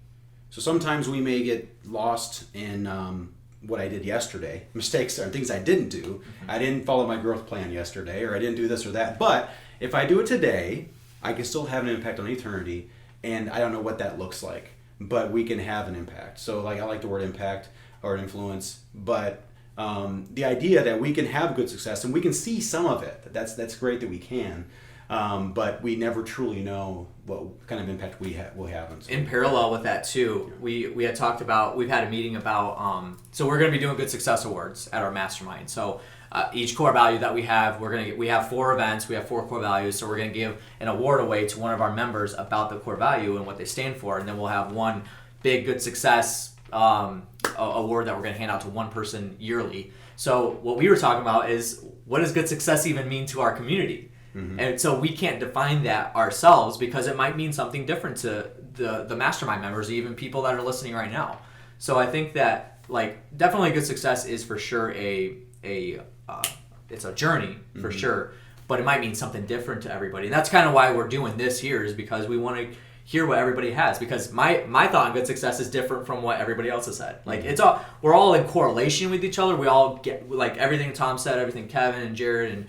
So sometimes we may get lost in what I did yesterday, mistakes or things I didn't do. I didn't follow my growth plan yesterday, or I didn't do this or that. But if I do it today, I can still have an impact on eternity, and I don't know what that looks like, but we can have an impact. So like I like the word impact or influence, but the idea that we can have good success and we can see some of it, that's great that we can, but we never truly know what kind of impact will have.
In parallel with that too, we had talked about, we've had a meeting about, so we're going to be doing good success awards at our mastermind. So each core value that we have, we have 4 events, we have 4 core values, so we're going to give an award away to one of our members about the core value and what they stand for, and then we'll have one big good success award that we're going to hand out to one person yearly. So what we were talking about is, what does good success even mean to our community? Mm-hmm. And so we can't define that ourselves, because it might mean something different to the mastermind members, even people that are listening right now. So I think that definitely good success is for sure it's a journey for sure, but it might mean something different to everybody. And that's kind of why we're doing this here, is because we want to hear what everybody has, because my thought on good success is different from what everybody else has said. We're all in correlation with each other. We all get everything Tom said, everything Kevin and Jared and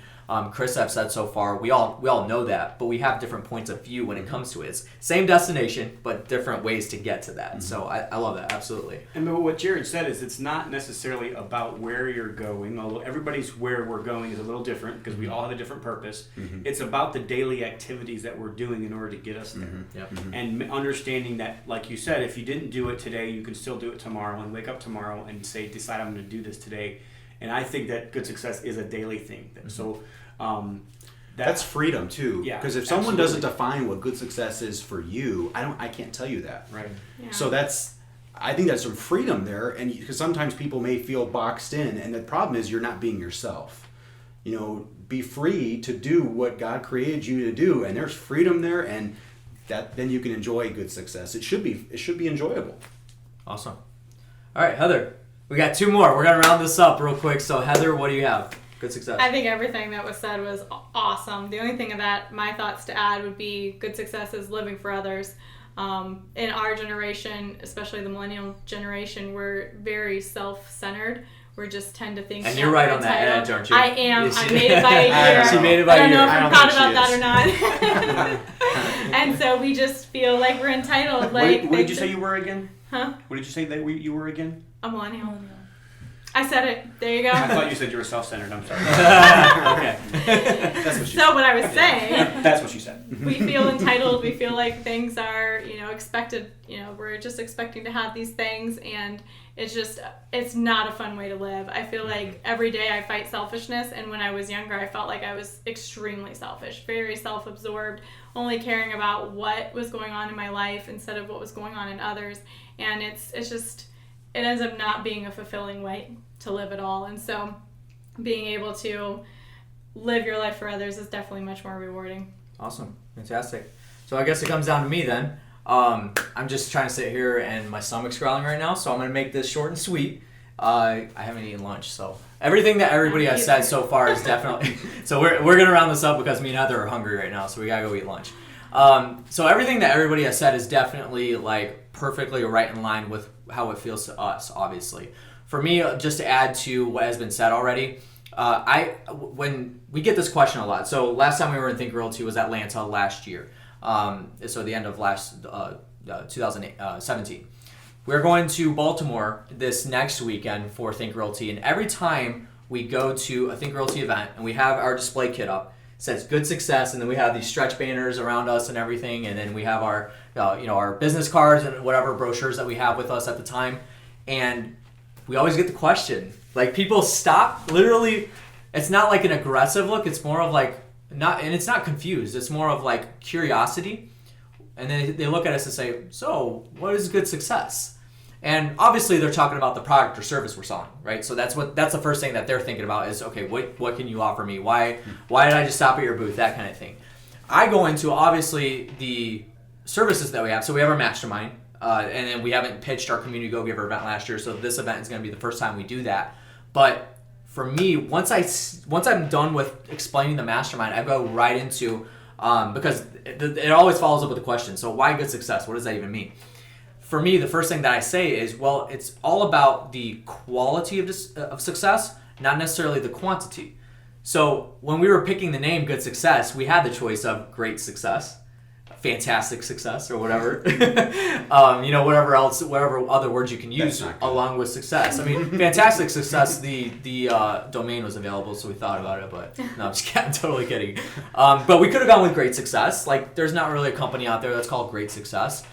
Chris have said so far. We all know that, but we have different points of view when it comes to it. It's same destination, but different ways to get to that. Mm-hmm. So I love that, absolutely.
And what Jared said is, it's not necessarily about where you're going, although everybody's where we're going is a little different, because we all have a different purpose. Mm-hmm. It's about the daily activities that we're doing in order to get us there. Mm-hmm. Yep. Mm-hmm. And understanding that, like you said, if you didn't do it today, you can still do it tomorrow, and wake up tomorrow and decide I'm going to do this today. And I think that good success is a daily thing. Mm-hmm. So
that's freedom too.
Yeah,
because if someone doesn't define what good success is for you, I can't tell you that.
Right.
Yeah.
So I think that's some freedom there, and because sometimes people may feel boxed in, and the problem is you're not being yourself. Be free to do what God created you to do, and there's freedom there, and then you can enjoy good success. It should be enjoyable.
Awesome. All right, Heather, we got 2 more. We're gonna round this up real quick. So Heather, what do you have? Good success.
I think everything that was said was awesome. The only thing that my thoughts to add would be good success is living for others. In our generation, especially the millennial generation, we're very self-centered. We just tend to think.
And you're right on that edge, aren't you?
I am. I made it by a year.
She made it by a year.
I don't know if I'm proud about that or not. And so we just feel like we're entitled.
What did you say you were again?
Huh?
What did you say that you were again?
A millennial. I said it. There you go.
I thought you said you were self-centered. I'm sorry.
Okay.
That's what she
said. What I was saying.
That's what she said.
We feel entitled. We feel like things are, expected. We're just expecting to have these things, and it's not a fun way to live. I feel like every day I fight selfishness, and when I was younger, I felt like I was extremely selfish, very self-absorbed, only caring about what was going on in my life instead of what was going on in others, and it ends up not being a fulfilling way to live at all. And so being able to live your life for others is definitely much more rewarding.
Awesome. Fantastic. So I guess it comes down to me then. I'm just trying to sit here and my stomach's growling right now, so I'm going to make this short and sweet. I haven't eaten lunch, so everything that everybody has said so far is definitely... So we're going to round this up because me and Heather are hungry right now, so we got to go eat lunch. So everything that everybody has said is definitely perfectly right in line with how it feels to us, obviously. For me, just to add to what has been said already, when we get this question a lot. So last time we were in Think Realty was Atlanta last year. So the end of 2017. We're going to Baltimore this next weekend for Think Realty, and every time we go to a Think Realty event and we have our display kit up, it says good success, and then we have these stretch banners around us and everything, and then we have our our business cards and whatever brochures that we have with us at the time, and we always get the question. People stop, literally, it's not like an aggressive look, it's more of and it's not confused, it's more of curiosity, and then they look at us and say, so what is good success? And obviously they're talking about the product or service we're selling, right? So that's the first thing that they're thinking about is, okay, what can you offer me? Why did I just stop at your booth? That kind of thing. I go into obviously the services that we have. So we have our mastermind, and then we haven't pitched our Community Go Giver event last year, so this event is going to be the first time we do that. But for me, once I'm done with explaining the mastermind, I go right into because it always follows up with a question. So why good success? What does that even mean? For me, the first thing that I say is, well, it's all about the quality of success, not necessarily the quantity. So when we were picking the name Good Success, we had the choice of great success, fantastic success, or whatever, whatever other words you can use along with success. I mean, fantastic success, the domain was available, so we thought about it, but no, I'm totally kidding. But we could have gone with great success. Like, there's not really a company out there that's called Great Success,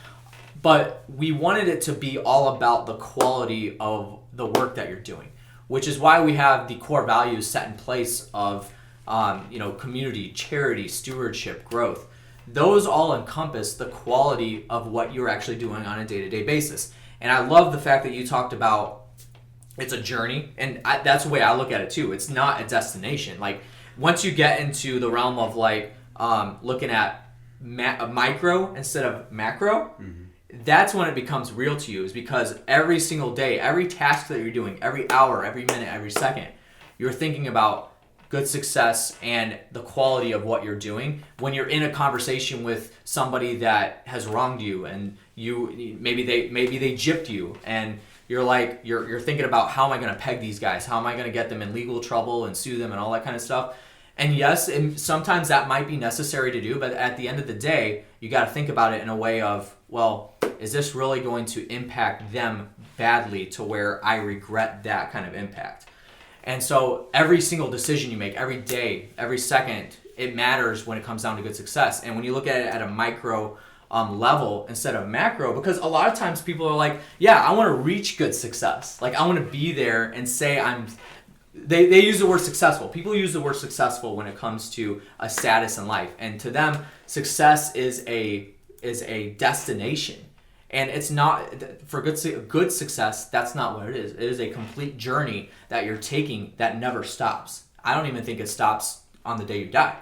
but we wanted it to be all about the quality of the work that you're doing, which is why we have the core values set in place of, community, charity, stewardship, growth. Those all encompass the quality of what you're actually doing on a day-to-day basis. And I love the fact that you talked about it's a journey, and that's the way I look at it too. It's not a destination. Like, once you get into the realm of looking at micro instead of macro, that's when it becomes real to you, is because every single day, every task that you're doing, every hour, every minute, every second, you're thinking about good success and the quality of what you're doing. When you're in a conversation with somebody that has wronged you, and maybe they gypped you, and you're thinking about, how am I going to peg these guys? How am I going to get them in legal trouble and sue them and all that kind of stuff? And yes, sometimes that might be necessary to do, but at the end of the day, you got to think about it in a way of, well, is this really going to impact them badly to where I regret that kind of impact? And so every single decision you make, every day, every second, it matters when it comes down to good success. And when you look at it at a micro level instead of macro, because a lot of times people are like, yeah, I want to reach good success. Like, I want to be there and say they use the word successful. People use the word successful when it comes to a status in life. And to them, success is a destination. And it's not, for good success, that's not what it is. It is a complete journey that you're taking that never stops. I don't even think it stops on the day you die.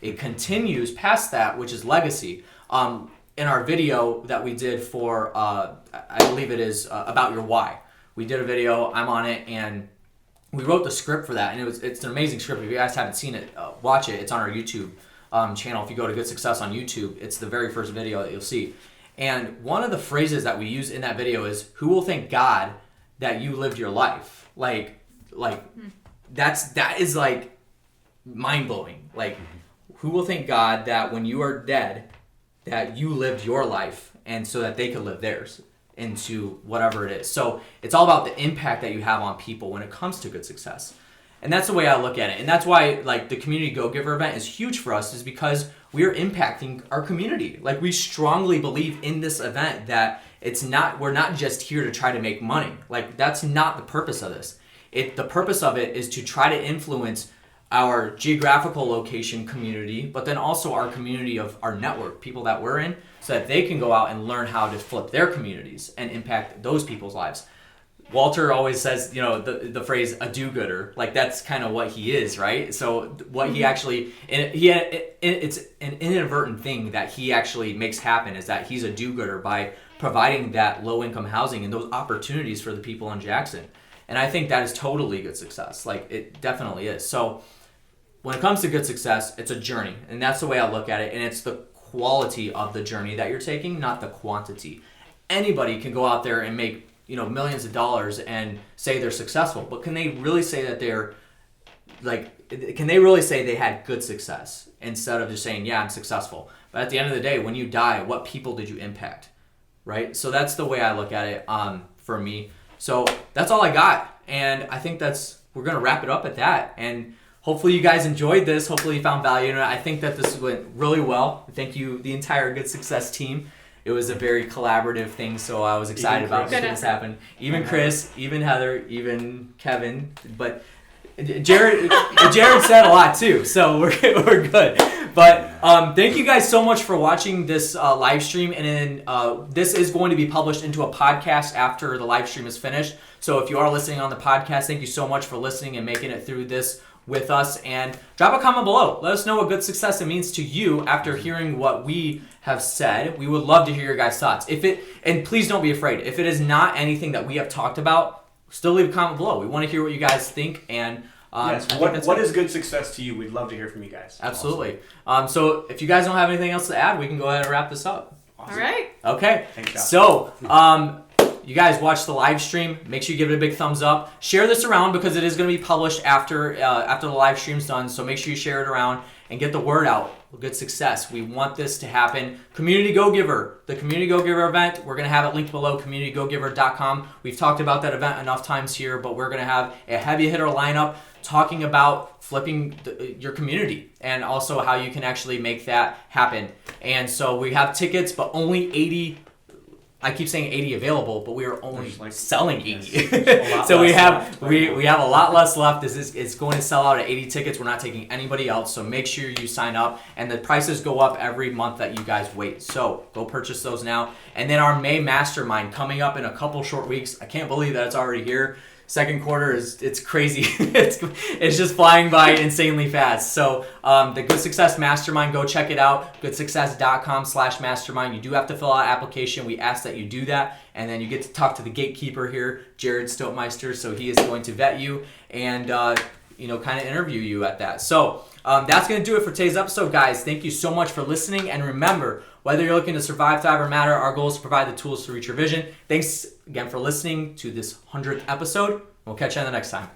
It continues past that, which is legacy. In our video that we did for, I believe it is about your why. We did a video, I'm on it, and we wrote the script for that. And it's an amazing script. If you guys haven't seen it, watch it. It's on our YouTube channel. If you go to Good Success on YouTube, it's the very first video that you'll see. And one of the phrases that we use in that video is, who will thank God that you lived your life? Like that is like mind-blowing. Like, who will thank God that when you are dead, that you lived your life, and so that they could live theirs into whatever it is. So it's all about the impact that you have on people when it comes to good success. And that's the way I look at it. And that's why, like, the Community Go Giver event is huge for us, is because we are impacting our community. Like, we strongly believe in this event that we're not just here to try to make money. Like, that's not the purpose of this. The purpose of it is to try to influence our geographical location community, but then also our community of our network, people that we're in, so that they can go out and learn how to flip their communities and impact those people's lives. Walter always says, the phrase a do-gooder, like, that's kind of what he is, right? So what he actually, it's an inadvertent thing that he actually makes happen, is that he's a do-gooder by providing that low-income housing and those opportunities for the people in Jackson. And I think that is totally good success. Like, it definitely is. So when it comes to good success, it's a journey, and that's the way I look at it. And it's the quality of the journey that you're taking, not the quantity. Anybody can go out there and make millions of dollars and say they're successful, but can they really say that can they really say they had good success, instead of just saying, yeah, I'm successful? But at the end of the day, when you die, what people did you impact, right? So that's the way I look at it for me. So that's all I got, and I think we're gonna wrap it up at that. And hopefully you guys enjoyed this. Hopefully you found value in it. I think that this went really well. Thank you, the entire Good Success team. It was a very collaborative thing, so I was excited about making this happen. Even Chris, even Heather, even Kevin, but Jared said a lot too, so we're good. But thank you guys so much for watching this live stream, and then this is going to be published into a podcast after the live stream is finished. So if you are listening on the podcast, thank you so much for listening and making it through this with us, and drop a comment below. Let us know what good success it means to you after hearing what we have said. We would love to hear your guys' thoughts. And please don't be afraid. If it is not anything that we have talked about, still leave a comment below. We want to hear what you guys think, and
yes. What is good success to you? We'd love to hear from you guys.
Absolutely. So if you guys don't have anything else to add, we can go ahead and wrap this up.
Awesome.
All right.
Okay.
Thanks, Josh.
So, you guys watch the live stream. Make sure you give it a big thumbs up. Share this around because it is going to be published after the live stream's done. So make sure you share it around and get the word out. Good success. We want this to happen. Community Go Giver, the Community Go Giver event. We're going to have it linked below, communitygogiver.com. We've talked about that event enough times here, but we're going to have a heavy hitter lineup talking about flipping your community and also how you can actually make that happen. And so we have tickets, but only 80. I keep saying 80 available, but we are only selling 80. So we have a lot less left. It's going to sell out at 80 tickets. We're not taking anybody else. So make sure you sign up, and the prices go up every month that you guys wait. So go purchase those now. And then our May Mastermind coming up in a couple short weeks. I can't believe that it's already here. Second quarter it's crazy. it's just flying by insanely fast. So the Good Success Mastermind, go check it out. goodsuccess.com/mastermind. You do have to fill out an application. We ask that you do that, and then you get to talk to the gatekeeper here, Jared Stoltmeister. So he is going to vet you and kind of interview you at that. So that's going to do it for today's episode, guys. Thank you so much for listening, and remember, whether you're looking to survive, thrive, or matter, our goal is to provide the tools to reach your vision. Thanks again for listening to this 100th episode. We'll catch you on the next time.